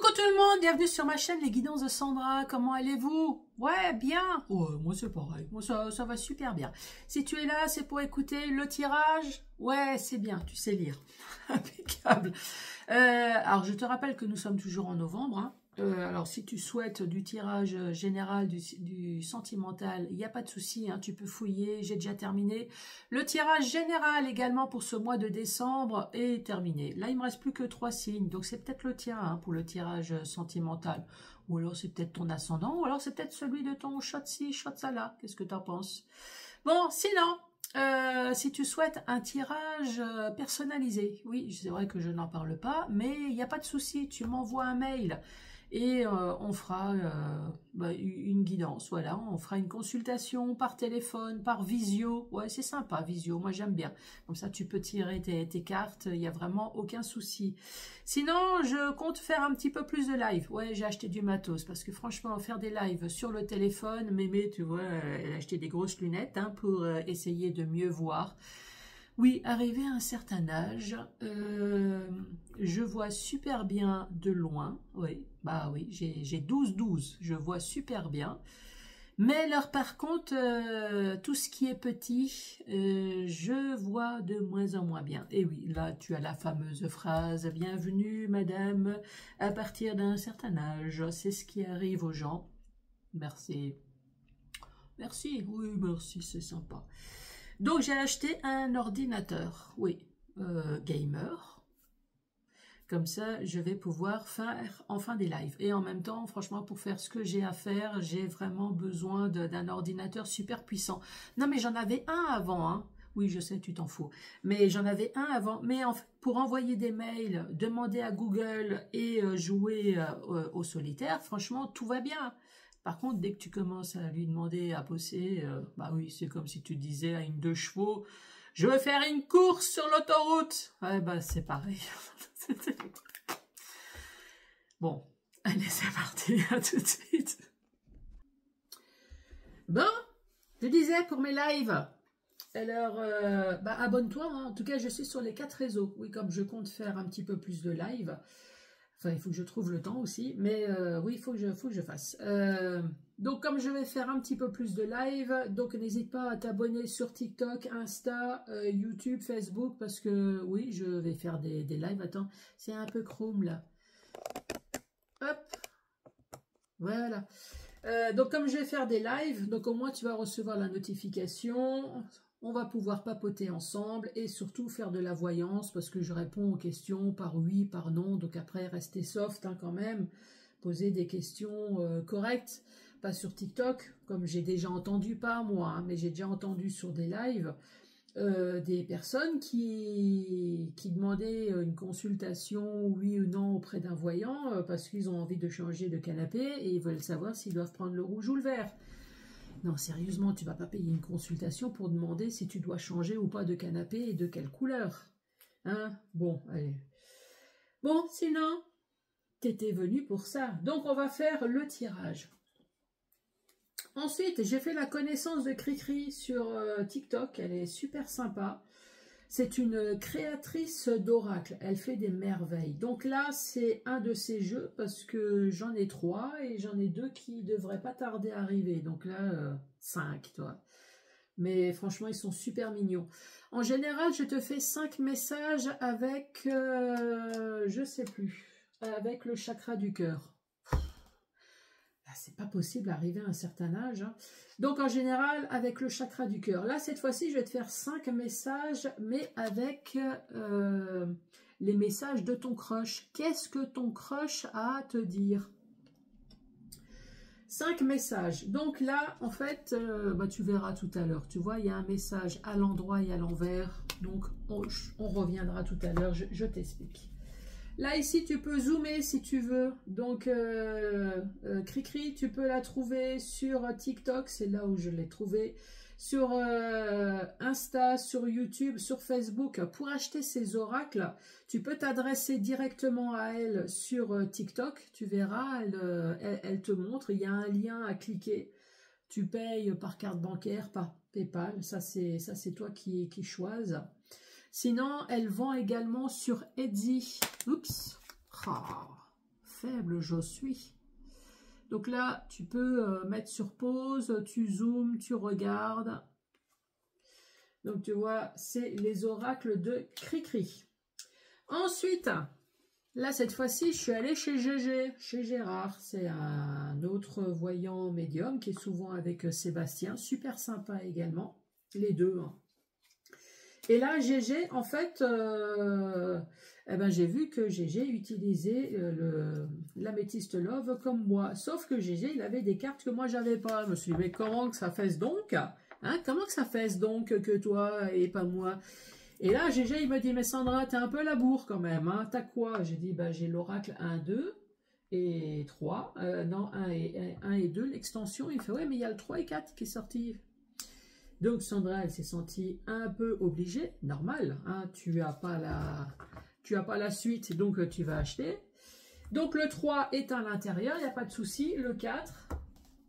Coucou tout le monde, bienvenue sur ma chaîne Les Guidances de Sandra. Comment allez-vous? Ouais, bien. Ouais, moi c'est pareil, moi ça va super bien. Si tu es là, c'est pour écouter le tirage. Ouais, c'est bien, tu sais lire. Impeccable. Alors je te rappelle que nous sommes toujours en novembre, hein. Alors si tu souhaites du tirage général, du sentimental, il n'y a pas de souci, hein, tu peux fouiller, j'ai déjà terminé. Le tirage général également pour ce mois de décembre est terminé. Là il me reste plus que 3 signes, donc c'est peut-être le tien, hein, pour le tirage sentimental. Ou alors c'est peut-être ton ascendant, ou alors c'est peut-être celui de ton shot-ci, shot-ça-là. Qu'est-ce que tu en penses? Bon, sinon... si tu souhaites un tirage personnalisé, oui, c'est vrai que je n'en parle pas, mais il n'y a pas de souci, tu m'envoies un mail et on fera une guidance, voilà, on fera une consultation par téléphone, par visio, ouais, c'est sympa, visio, moi j'aime bien, comme ça tu peux tirer tes cartes, il n'y a vraiment aucun souci. Sinon, je compte faire un petit peu plus de live, ouais, j'ai acheté du matos, parce que franchement, faire des lives sur le téléphone, Mémé, tu vois, elle a acheté des grosses lunettes, hein, pour essayer de mieux voir. Oui, arrivé à un certain âge, je vois super bien de loin. Oui, bah oui, j'ai 12-12, je vois super bien. Mais alors par contre, tout ce qui est petit, je vois de moins en moins bien. Et oui, là tu as la fameuse phrase « Bienvenue madame, à partir d'un certain âge », c'est ce qui arrive aux gens. Merci. Merci, oui, merci, c'est sympa. Donc j'ai acheté un ordinateur, oui, gamer. Comme ça, je vais pouvoir faire enfin des lives. Et en même temps, franchement, pour faire ce que j'ai à faire, j'ai vraiment besoin d'un ordinateur super puissant. Non, mais j'en avais un avant, hein. Oui, je sais, tu t'en fous. Mais j'en avais un avant. Mais en fait, pour envoyer des mails, demander à Google et jouer au solitaire, franchement, tout va bien. Par contre, dès que tu commences à lui demander à bosser, bah oui, c'est comme si tu disais à une 2 chevaux, je veux faire une course sur l'autoroute. Ouais, bah c'est pareil. Bon, allez, c'est parti, à tout de suite. Bon, je disais pour mes lives. Alors, bah, abonne-toi, hein. En tout cas, je suis sur les 4 réseaux. Oui, comme je compte faire un petit peu plus de live. Enfin, il faut que je trouve le temps aussi, mais oui, il faut que je fasse. Donc, comme je vais faire un petit peu plus de live, donc n'hésite pas à t'abonner sur TikTok, Insta, YouTube, Facebook, parce que oui, je vais faire des lives. Attends, c'est un peu Chrome là. Hop, voilà. Donc, comme je vais faire des lives, donc au moins tu vas recevoir la notification. On va pouvoir papoter ensemble et surtout faire de la voyance parce que je réponds aux questions par oui, par non. Donc après, restez soft, hein, quand même. Poser des questions correctes. Pas sur TikTok, comme j'ai déjà entendu, pas moi, hein, mais j'ai déjà entendu sur des lives des personnes qui demandaient une consultation, oui ou non, auprès d'un voyant parce qu'ils ont envie de changer de canapé et ils veulent savoir s'ils doivent prendre le rouge ou le vert. Non, sérieusement, tu vas pas payer une consultation pour demander si tu dois changer ou pas de canapé et de quelle couleur. Hein? Bon, allez. Bon, sinon, t'étais venu pour ça. Donc, on va faire le tirage. Ensuite, j'ai fait la connaissance de Cricri sur TikTok. Elle est super sympa. C'est une créatrice d'oracle. Elle fait des merveilles. Donc là, c'est un de ces jeux parce que j'en ai 3 et j'en ai 2 qui devraient pas tarder à arriver. Donc là, 5, toi. Mais franchement, ils sont super mignons. En général, je te fais 5 messages avec, je sais plus, avec le chakra du cœur. C'est pas possible d'arriver à un certain âge, hein. Donc en général avec le chakra du cœur. Là cette fois-ci je vais te faire 5 messages mais avec les messages de ton crush. Qu'est-ce que ton crush a à te dire? 5 messages. Donc là en fait bah, tu verras tout à l'heure. Tu vois il y a un message à l'endroit et à l'envers. Donc on reviendra tout à l'heure. Je t'explique. Là, ici, tu peux zoomer si tu veux. Donc, Cricri, tu peux la trouver sur TikTok. C'est là où je l'ai trouvée. Sur Insta, sur YouTube, sur Facebook. Pour acheter ces oracles, tu peux t'adresser directement à elle sur TikTok. Tu verras, elle te montre. Il y a un lien à cliquer. Tu payes par carte bancaire, par PayPal. Ça, c'est toi qui choisis. Sinon, elle vend également sur Etsy. Oups. Oh, faible je suis. Donc là, tu peux mettre sur pause, tu zoomes, tu regardes. Donc tu vois, c'est les oracles de Cricri. Ensuite, là cette fois-ci, je suis allée chez Gégé, chez Gérard. C'est un autre voyant médium qui est souvent avec Sébastien, super sympa également, les deux. Hein. Et là, Gégé, en fait, eh ben, j'ai vu que Gégé utilisait l'améthyste Love comme moi. Sauf que Gégé, il avait des cartes que moi, j'avais pas. Je me suis dit, mais comment que ça fasse donc? Hein, comment que ça fasse donc que toi et pas moi? Et là, Gégé, il me dit, mais Sandra, t'es un peu la bourre quand même. Hein, t'as quoi? J'ai dit, bah, j'ai l'oracle 1, 2 et 3. Non, 1 et 2, l'extension. Il fait, ouais, mais il y a le 3 et 4 qui est sorti. Donc Sandra, elle s'est sentie un peu obligée, normal, hein, tu as pas la suite, donc tu vas acheter. Donc le 3 est à l'intérieur, il n'y a pas de souci. Le 4,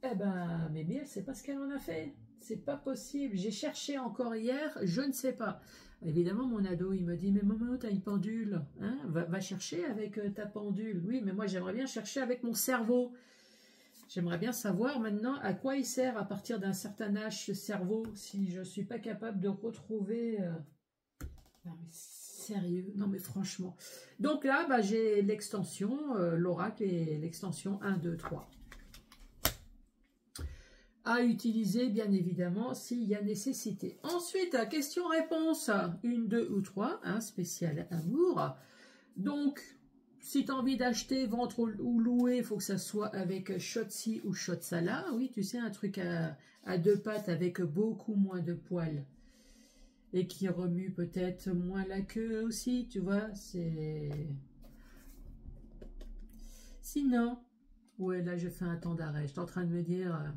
eh ben, Mémé, elle ne sait pas ce qu'elle en a fait. C'est pas possible. J'ai cherché encore hier, je ne sais pas. Évidemment, mon ado, il me dit, mais maman, tu as une pendule. Hein, va chercher avec ta pendule. Oui, mais moi, j'aimerais bien chercher avec mon cerveau. J'aimerais bien savoir maintenant à quoi il sert à partir d'un certain âge ce cerveau, si je ne suis pas capable de retrouver... Non mais sérieux, non mais franchement. Donc là, bah, j'ai l'extension, l'oracle et l'extension 1, 2, 3. À utiliser bien évidemment s'il y a nécessité. Ensuite, question-réponse, 1, 2 ou 3, hein, spécial amour. Donc... Si tu as envie d'acheter, vendre ou louer, il faut que ça soit avec Shotzi ou Shotsala. Oui, tu sais, un truc à deux pattes avec beaucoup moins de poils. Et qui remue peut-être moins la queue aussi, tu vois. C'est... Sinon, ouais, là, je fais un temps d'arrêt. Je suis en train de me dire,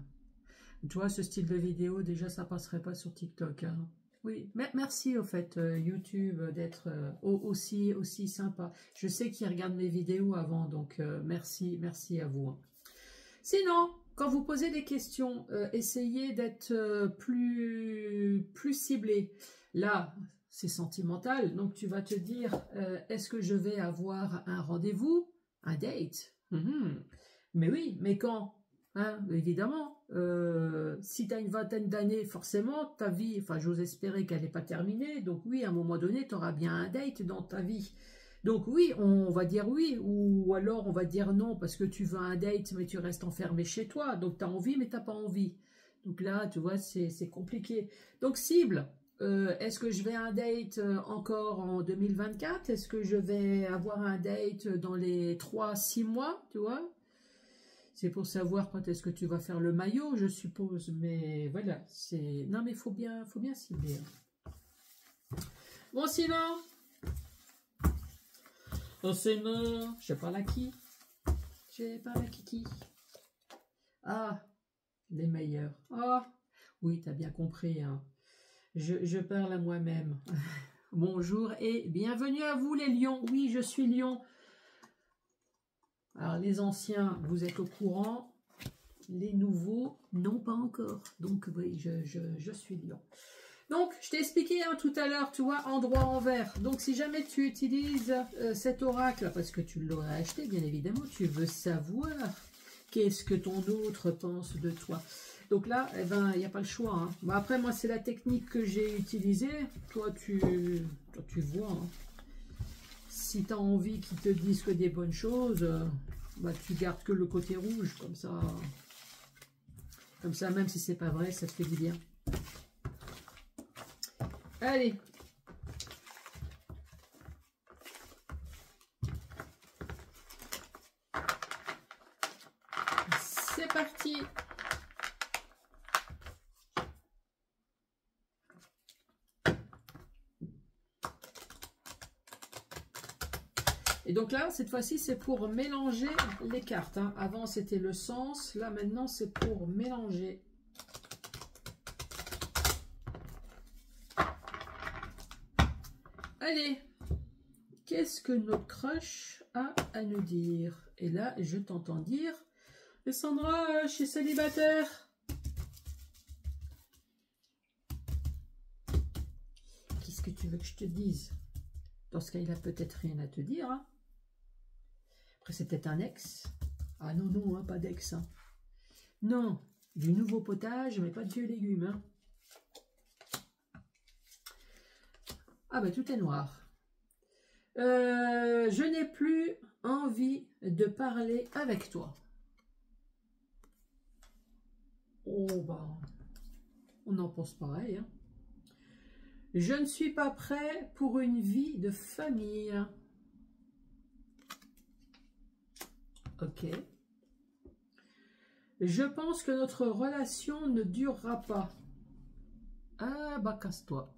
tu vois, ce style de vidéo, déjà, ça passerait pas sur TikTok. Hein. Oui, merci au fait YouTube d'être aussi sympa. Je sais qu'ils regardent mes vidéos avant, donc merci à vous. Hein. Sinon, quand vous posez des questions, essayez d'être plus ciblé. Là, c'est sentimental, donc tu vas te dire, est-ce que je vais avoir un rendez-vous, un date? Mais oui, mais quand? Hein, évidemment, si tu as une vingtaine d'années, forcément, ta vie, enfin j'ose espérer qu'elle n'est pas terminée, donc oui, à un moment donné, tu auras bien un date dans ta vie. Donc oui, on va dire oui, ou alors on va dire non, parce que tu veux un date, mais tu restes enfermé chez toi, donc tu as envie, mais tu n'as pas envie. Donc là, tu vois, c'est compliqué. Donc cible, est-ce que je vais à un date encore en 2024? Est-ce que je vais avoir un date dans les 3-6 mois, tu vois? C'est pour savoir quand est-ce que tu vas faire le maillot, je suppose. Mais voilà, c'est... Non, mais il faut bien cibler. Bon, sinon... je parle à qui? Je parle à qui? Ah, les meilleurs. Ah, oui, t'as bien compris. Hein. Je parle à moi-même. Bonjour et bienvenue à vous, les lions. Oui, je suis lion. Alors, les anciens, vous êtes au courant. Les nouveaux, non, pas encore. Donc, oui, je suis lion. Donc, je t'ai expliqué hein, tout à l'heure, tu vois, endroit envers. Donc, si jamais tu utilises cet oracle, parce que tu l'aurais acheté, bien évidemment, tu veux savoir qu'est-ce que ton autre pense de toi. Donc là, eh ben, il n'y a pas le choix. Hein. Bon, après, moi, c'est la technique que j'ai utilisée. Toi, tu vois. Hein. Si tu as envie qu'ils te disent que des bonnes choses, bah, tu gardes que le côté rouge, comme ça. Comme ça, même si c'est pas vrai, ça te fait du bien. Allez. C'est parti. Et donc là, cette fois-ci, c'est pour mélanger les cartes. Hein. Avant, c'était le sens. Là, maintenant, c'est pour mélanger. Allez, qu'est-ce que notre crush a à nous dire? Et là, je t'entends dire, Sandra, je suis célibataire. Qu'est-ce que tu veux que je te dise? Dans ce cas, il a peut-être rien à te dire. Hein. Après, c'est peut-être un ex. Ah non, non, hein, pas d'ex. Hein. Non, du nouveau potage, mais pas de vieux légumes. Hein. Ah ben, tout est noir. Je n'ai plus envie de parler avec toi. Oh, bah, on en pense pareil. Hein. Je ne suis pas prêt pour une vie de famille. Ok. Je pense que notre relation ne durera pas. Ah, bah, casse-toi.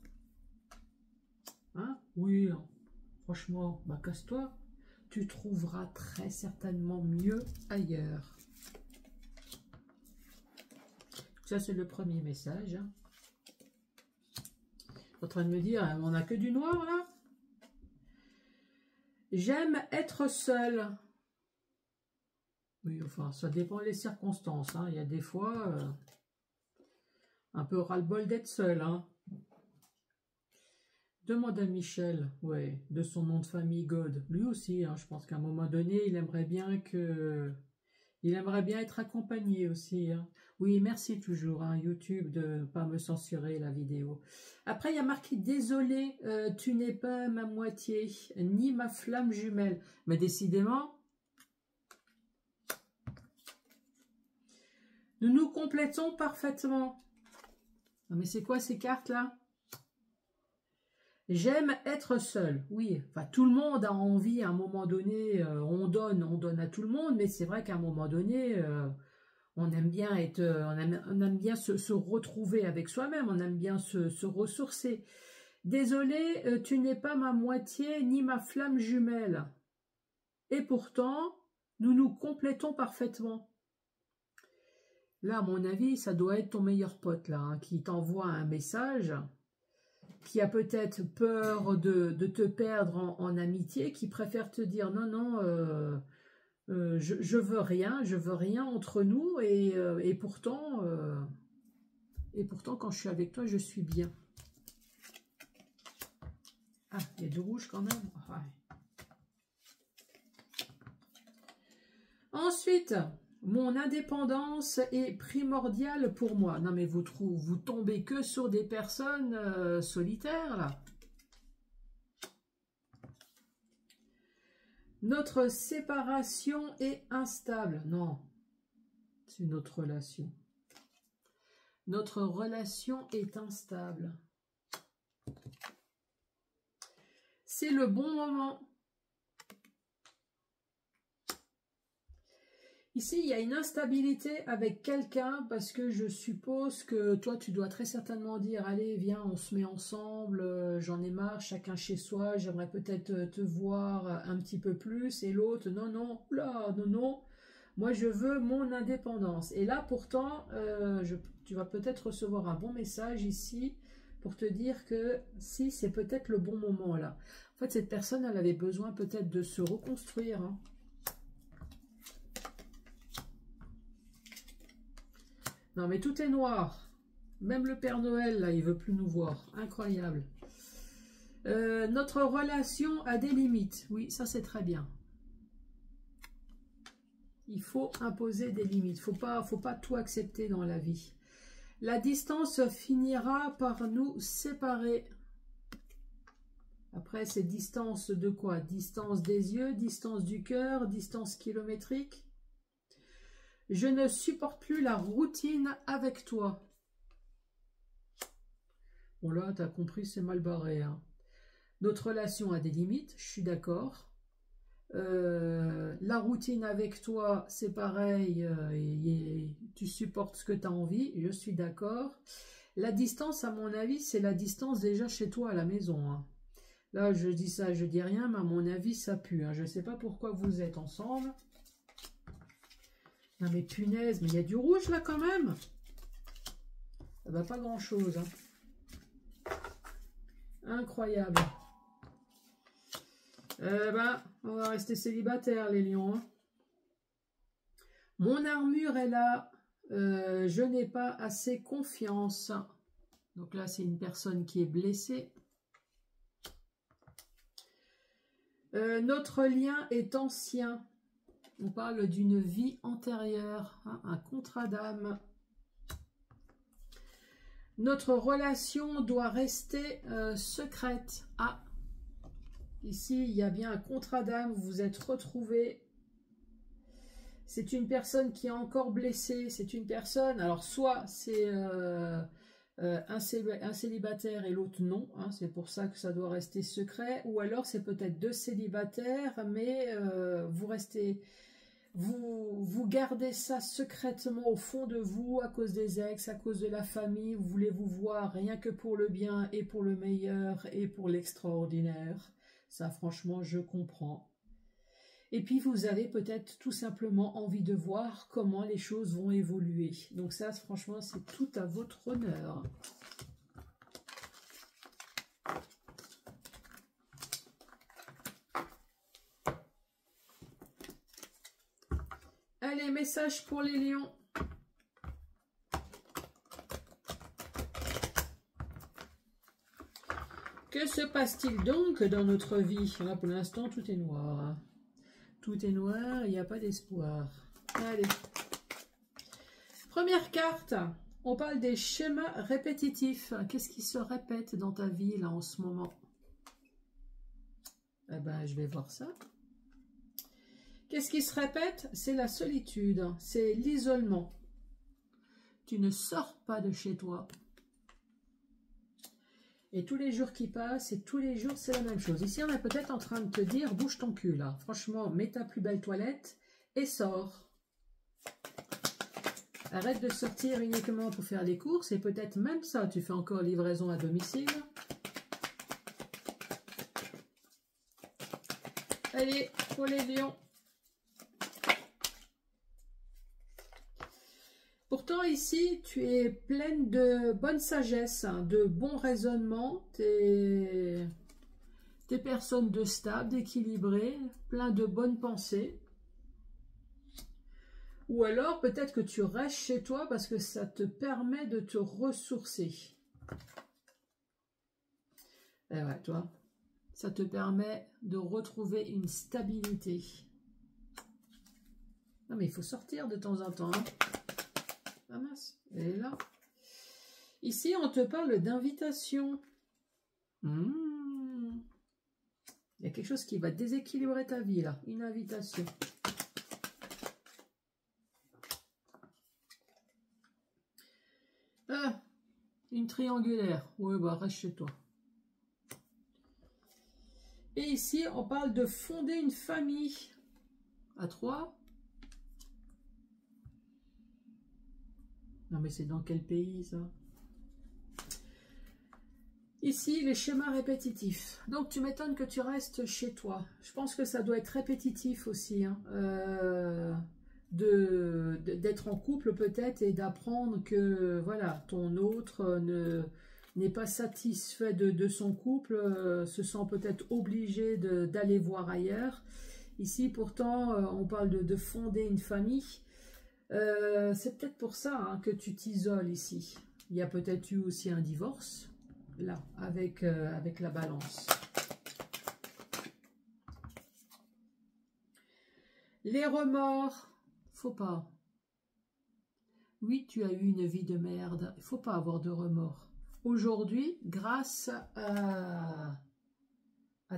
Hein? Oui, hein. Franchement, bah, casse-toi. Tu trouveras très certainement mieux ailleurs. Ça, c'est le premier message. Hein. En train de me dire, on n'a que du noir, là. J'aime être seule. Oui, enfin, ça dépend des circonstances. Hein. Il y a des fois, un peu ras-le-bol d'être seul. Hein. Demande à Michel, ouais, de son nom de famille God. Lui aussi, hein, je pense qu'à un moment donné, il aimerait bien être accompagné aussi. Hein. Oui, merci toujours, hein, YouTube, de ne pas me censurer la vidéo. Après, il y a marqué « Désolé, tu n'es pas ma moitié, ni ma flamme jumelle. » Mais décidément, nous nous complétons parfaitement. Non, mais c'est quoi ces cartes-là? J'aime être seul. Oui, enfin, tout le monde a envie, à un moment donné, on donne à tout le monde, mais c'est vrai qu'à un moment donné, on aime bien être, on aime bien se retrouver avec soi-même, on aime bien se ressourcer. Désolé, tu n'es pas ma moitié, ni ma flamme jumelle. Et pourtant, nous nous complétons parfaitement. Là, à mon avis, ça doit être ton meilleur pote, là, hein, qui t'envoie un message, qui a peut-être peur de te perdre en amitié, qui préfère te dire non, non, je veux rien entre nous, et pourtant, quand je suis avec toi, je suis bien. Ah, il y a du rouge quand même. Ouais. Ensuite, mon indépendance est primordiale pour moi. Non, mais vous tombez que sur des personnes solitaires, là. Notre séparation est instable. Non, c'est notre relation. Notre relation est instable. C'est le bon moment. Ici, il y a une instabilité avec quelqu'un parce que je suppose que toi, tu dois très certainement dire « Allez, viens, on se met ensemble, j'en ai marre, chacun chez soi, j'aimerais peut-être te voir un petit peu plus. » Et l'autre « Non, non, là, non, non, moi, je veux mon indépendance. » Et là, pourtant, tu vas peut-être recevoir un bon message ici pour te dire que si, c'est peut-être le bon moment là. En fait, cette personne, elle avait besoin peut-être de se reconstruire, hein. Non, mais tout est noir. Même le Père Noël, là, il veut plus nous voir. Incroyable. Notre relation a des limites. Oui, ça, c'est très bien. Il faut imposer des limites. Faut pas tout accepter dans la vie. La distance finira par nous séparer. Après, c'est distance de quoi? Distance des yeux, distance du cœur, distance kilométrique. Je ne supporte plus la routine avec toi. Bon là, tu as compris, c'est mal barré. Hein. Notre relation a des limites, je suis d'accord. La routine avec toi, c'est pareil. Tu supportes ce que tu as envie, je suis d'accord. La distance, à mon avis, c'est la distance déjà chez toi à la maison. Hein. Là, je dis ça, je dis rien, mais à mon avis, ça pue. Hein. Je ne sais pas pourquoi vous êtes ensemble. Non mais punaise, mais il y a du rouge là quand même. Ça va pas grand chose. Hein. Incroyable. On va rester célibataire les lions. Hein. Mon armure est là. Je n'ai pas assez confiance. Donc là, c'est une personne qui est blessée. Notre lien est ancien. On parle d'une vie antérieure, hein, un contrat d'âme. Notre relation doit rester secrète. Ah, ici, il y a bien un contrat d'âme, vous vous êtes retrouvés. C'est une personne qui est encore blessée, c'est une personne, alors soit c'est un célibataire et l'autre non, hein, c'est pour ça que ça doit rester secret, ou alors c'est peut-être deux célibataires, mais vous gardez ça secrètement au fond de vous, à cause des ex, à cause de la famille, vous voulez vous voir rien que pour le bien et pour le meilleur et pour l'extraordinaire. Ça franchement je comprends. Et puis vous avez peut-être tout simplement envie de voir comment les choses vont évoluer. Donc ça franchement c'est tout à votre honneur. Allez, message pour les lions. Que se passe-t-il donc dans notre vie? Là, pour l'instant, tout est noir. Tout est noir, il n'y a pas d'espoir. Allez. Première carte. On parle des schémas répétitifs. Qu'est-ce qui se répète dans ta vie, là, en ce moment? Eh ben, je vais voir ça. Qu'est-ce qui se répète? C'est la solitude, c'est l'isolement. Tu ne sors pas de chez toi. Et tous les jours qui passent, et tous les jours, c'est la même chose. Ici, on est peut-être en train de te dire, bouge ton cul, là. Franchement, mets ta plus belle toilette et sors. Arrête de sortir uniquement pour faire les courses, et peut-être même ça, tu fais encore livraison à domicile. Allez, pour les lions. Pourtant, ici, tu es pleine de bonne sagesse, hein, de bon raisonnement. Tu es personne de stable, d'équilibré, plein de bonnes pensées. Ou alors, peut-être que tu restes chez toi parce que ça te permet de te ressourcer. Et ouais, toi, ça te permet de retrouver une stabilité. Non, mais il faut sortir de temps en temps, hein. Ah mince, elle est là. Ici, on te parle d'invitation. Il y a quelque chose qui va déséquilibrer ta vie, là. Une invitation. Ah, une triangulaire. Ouais, bah, reste chez toi. Et ici, on parle de fonder une famille. À 3. Non, mais c'est dans quel pays, ça? Ici, les schémas répétitifs. Donc, tu m'étonnes que tu restes chez toi. Je pense que ça doit être répétitif aussi, hein, d'être en couple peut-être et d'apprendre que, voilà, ton autre n'est pas satisfait de son couple, se sent peut-être obligé d'aller voir ailleurs. Ici, pourtant, on parle de fonder une famille. C'est peut-être pour ça, hein, que tu t'isoles ici. Il y a peut-être eu aussi un divorce, là, avec la balance. Les remords, faut pas. Oui, tu as eu une vie de merde, il faut pas avoir de remords. Aujourd'hui, grâce à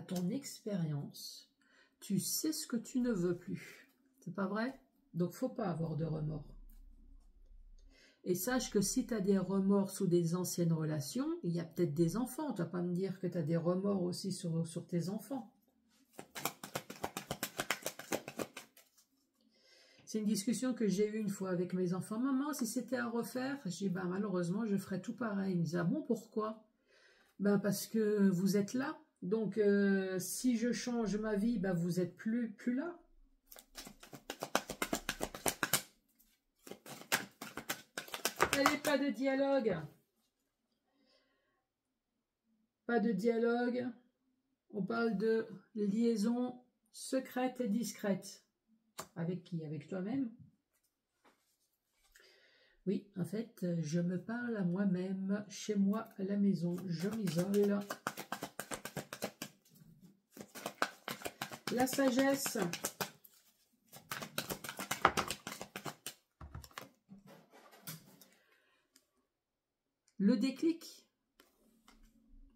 ton expérience, tu sais ce que tu ne veux plus. C'est pas vrai? Donc, faut pas avoir de remords. Et sache que si tu as des remords sous des anciennes relations, il y a peut-être des enfants. Tu vas pas me dire que tu as des remords aussi sur tes enfants. C'est une discussion que j'ai eue une fois avec mes enfants. Maman, si c'était à refaire, je dis, bah, malheureusement, je ferais tout pareil. Ils me disent, ah bon, pourquoi? Ben, parce que vous êtes là. Donc, si je change ma vie, ben, vous n'êtes plus là. Allez, pas de dialogue. Pas de dialogue. On parle de liaison secrète et discrète. Avec qui? Avec toi-même? Oui, en fait, je me parle à moi-même, chez moi, à la maison. Je m'isole. La sagesse. Le déclic.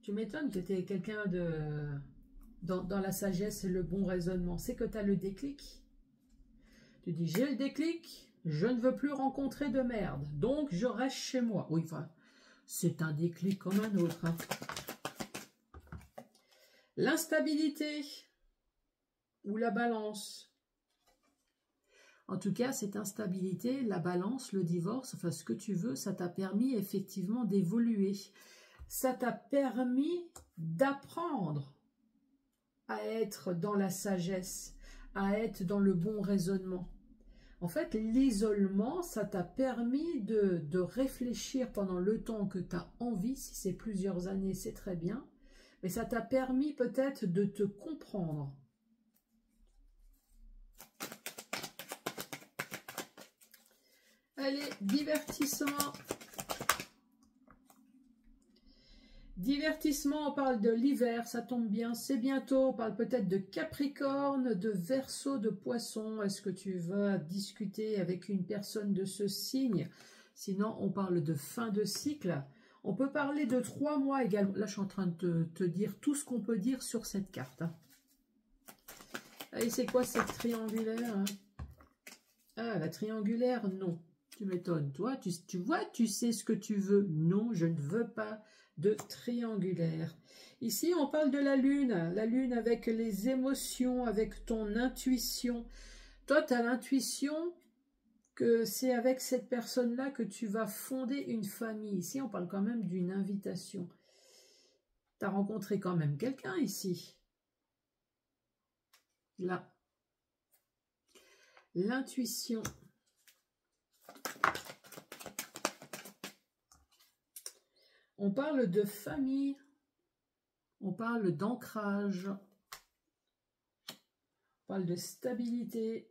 Tu m'étonnes que tu es quelqu'un de... Dans la sagesse et le bon raisonnement. C'est que tu as le déclic. Tu dis, j'ai le déclic, je ne veux plus rencontrer de merde. Donc, je reste chez moi. Oui, enfin, c'est un déclic comme un autre. Hein. L'instabilité ou la balance. En tout cas, cette instabilité, la balance, le divorce, enfin ce que tu veux, ça t'a permis effectivement d'évoluer. Ça t'a permis d'apprendre à être dans la sagesse, à être dans le bon raisonnement. En fait, l'isolement, ça t'a permis de réfléchir pendant le temps que tu as envie. Si c'est plusieurs années, c'est très bien. Mais ça t'a permis peut-être de te comprendre. Allez, divertissement. Divertissement, on parle de l'hiver, ça tombe bien, c'est bientôt. On parle peut-être de Capricorne, de Verseau, de Poisson. Est-ce que tu vas discuter avec une personne de ce signe? Sinon, on parle de fin de cycle. On peut parler de 3 mois également. Là, je suis en train de te dire tout ce qu'on peut dire sur cette carte. Hein. Allez, c'est quoi cette triangulaire? Hein? Ah, la triangulaire, non. Tu m'étonnes. Toi, tu vois, tu sais ce que tu veux. Non, je ne veux pas de triangulaire. Ici, on parle de la lune avec les émotions, avec ton intuition. Toi, tu as l'intuition que c'est avec cette personne-là que tu vas fonder une famille. Ici, on parle quand même d'une invitation. Tu as rencontré quand même quelqu'un ici. Là. L'intuition. On parle de famille, on parle d'ancrage, on parle de stabilité.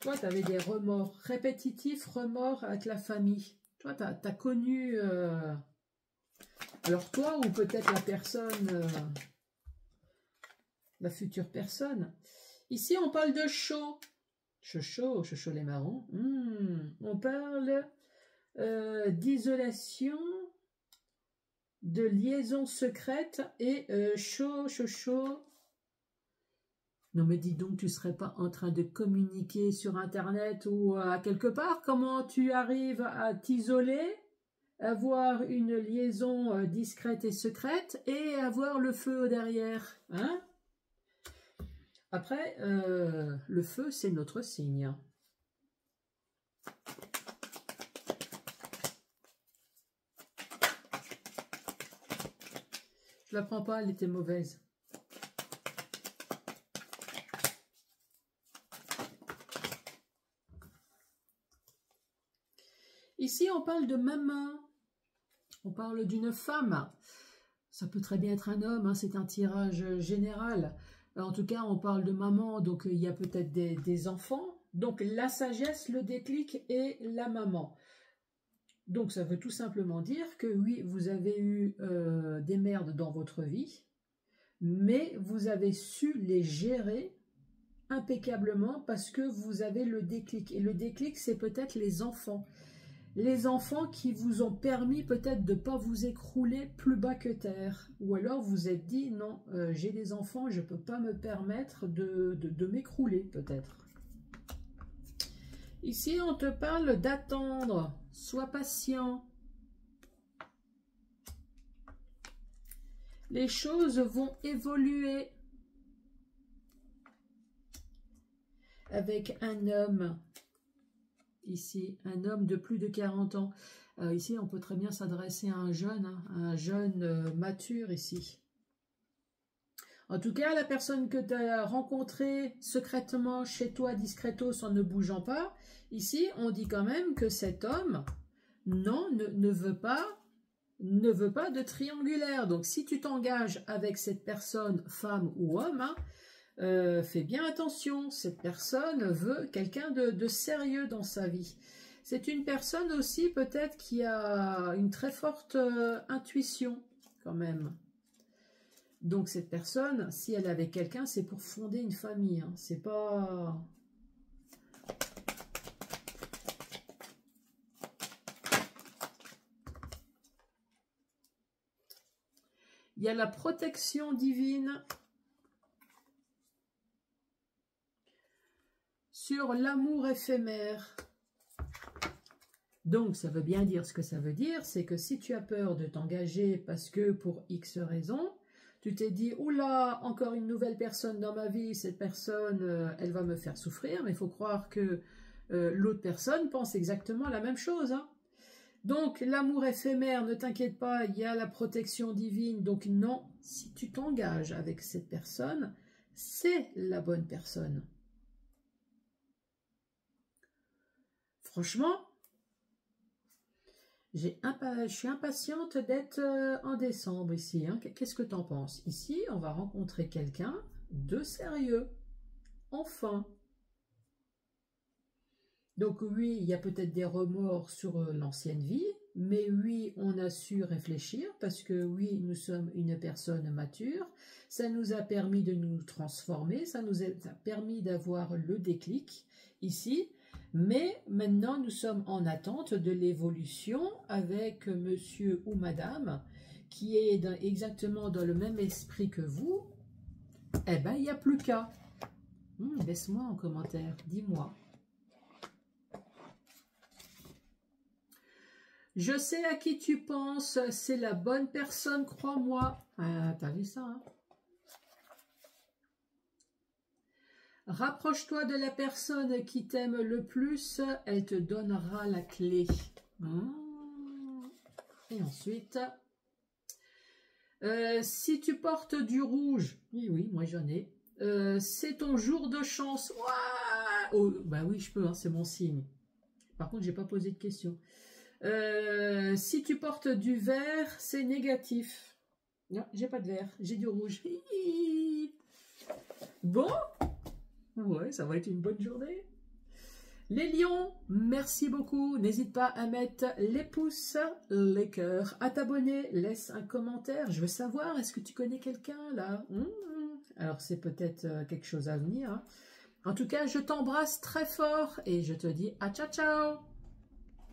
Toi, tu avais des remords répétitifs, remords avec la famille. Toi, tu as connu... Alors toi, ou peut-être la personne, la future personne. Ici, on parle de chaud. Chaud les marrons. On parle... d'isolation, de liaison secrète et chaud. Non mais dis donc, tu serais pas en train de communiquer sur internet ou à quelque part? Comment tu arrives à t'isoler, avoir une liaison discrète et secrète et avoir le feu derrière, hein? Après, le feu, c'est notre signe. Je la prends pas, elle était mauvaise. Ici, on parle de maman. On parle d'une femme. Ça peut très bien être un homme, hein, c'est un tirage général. En tout cas, on parle de maman, donc il y a peut-être des enfants. Donc la sagesse, le déclic et la maman. Donc ça veut tout simplement dire que oui, vous avez eu des merdes dans votre vie, mais vous avez su les gérer impeccablement parce que vous avez le déclic. Et le déclic, c'est peut-être les enfants. Les enfants qui vous ont permis peut-être de ne pas vous écrouler plus bas que terre. Ou alors vous êtes dit, non, j'ai des enfants, je ne peux pas me permettre de m'écrouler peut-être. Ici, on te parle d'attendre. Sois patient. Les choses vont évoluer. Avec un homme. Ici, un homme de plus de 40 ans. Ici, on peut très bien s'adresser à un jeune, hein, un jeune mature ici. En tout cas, la personne que tu as rencontrée secrètement chez toi, discretos, en ne bougeant pas, ici, on dit quand même que cet homme, non, ne veut pas de triangulaire. Donc, si tu t'engages avec cette personne, femme ou homme, hein, fais bien attention, cette personne veut quelqu'un de sérieux dans sa vie. C'est une personne aussi peut-être qui a une très forte intuition quand même. Donc cette personne, si elle est avec quelqu'un, c'est pour fonder une famille. Hein. C'est pas... Il y a la protection divine sur l'amour éphémère. Donc, ça veut bien dire ce que ça veut dire, c'est que si tu as peur de t'engager parce que pour X raisons, tu t'es dit, oula, encore une nouvelle personne dans ma vie, cette personne, elle va me faire souffrir, mais il faut croire que l'autre personne pense exactement la même chose. Hein. Donc, l'amour éphémère, ne t'inquiète pas, il y a la protection divine, donc non, si tu t'engages avec cette personne, c'est la bonne personne. Franchement, je suis impatiente d'être en décembre ici. Hein. Qu'est-ce que tu en penses? Ici, on va rencontrer quelqu'un de sérieux. Enfin. Donc oui, il y a peut-être des remords sur l'ancienne vie, mais oui, on a su réfléchir parce que oui, nous sommes une personne mature. Ça nous a permis de nous transformer, ça nous a permis d'avoir le déclic ici. Mais maintenant, nous sommes en attente de l'évolution avec monsieur ou madame qui est exactement dans le même esprit que vous. Eh bien, il n'y a plus qu'à. Laisse-moi en commentaire, dis-moi. Je sais à qui tu penses, c'est la bonne personne, crois-moi. Ah, t'as vu ça, hein? Rapproche-toi de la personne qui t'aime le plus, elle te donnera la clé. Et ensuite, si tu portes du rouge, oui, moi j'en ai, c'est ton jour de chance. Oh, bah oui, je peux, hein, c'est mon signe. Par contre, j'ai pas posé de question. Si tu portes du vert, c'est négatif. Non, j'ai pas de vert, j'ai du rouge. Bon. Ouais, ça va être une bonne journée. Les lions, merci beaucoup. N'hésite pas à mettre les pouces, les cœurs, à t'abonner. Laisse un commentaire. Je veux savoir, est-ce que tu connais quelqu'un là? Alors, c'est peut-être quelque chose à venir. Hein. En tout cas, je t'embrasse très fort et je te dis à ciao, ciao.